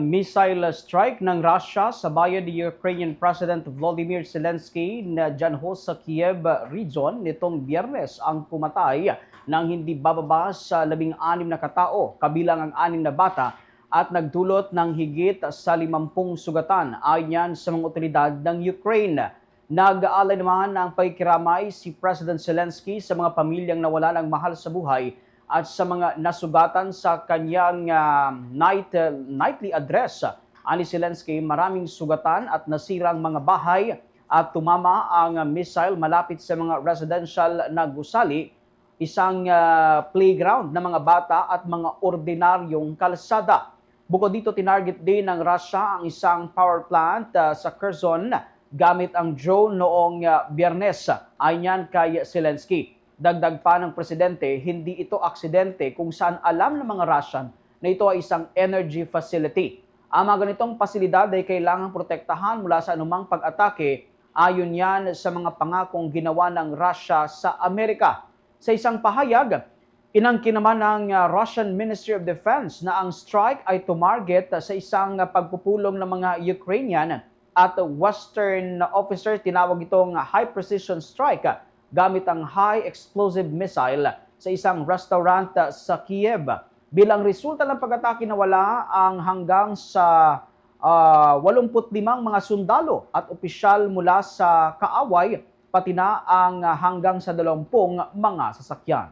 Missile strike ng Russia sa bayan ni Ukrainian President Volodymyr Zelensky na dyan ho sa Kiev region nitong Biyernes ang pumatay ng hindi bababa sa 16 na katao, kabilang ang 6 na bata at nagdulot ng higit sa 50 sugatan ayon sa mga otoridad ng Ukraine. Nag-aalay naman ng pakikiramay si President Zelensky sa mga pamilyang nawala ng mahal sa buhay at sa mga nasugatan sa kanyang nightly address. Ani Zelensky, maraming sugatan at nasirang mga bahay at tumama ang missile malapit sa mga residential na gusali, isang playground ng mga bata at mga ordinaryong kalsada. Bukod dito, tinarget din ng Russia ang isang power plant sa Kherson gamit ang drone noong Biyernes, ayon kay Zelensky. Dagdag pa ng presidente, hindi ito aksidente kung saan alam ng mga Russian na ito ay isang energy facility. Ang mga ganitong pasilidad ay kailangang protektahan mula sa anumang pag-atake, ayon yan sa mga pangakong ginawa ng Russia sa Amerika. Sa isang pahayag, inangkin naman ng Russian Ministry of Defense na ang strike ay tumarget sa isang pagpupulong ng mga Ukrainian at Western officer. Tinawag itong high precision strike gamit ang high explosive missile sa isang restaurant sa Kiev. Bilang resulta ng pag-atake, nawala ang hanggang sa 85 mga sundalo at opisyal mula sa kaaway, pati na ang hanggang sa 20 mga sasakyan.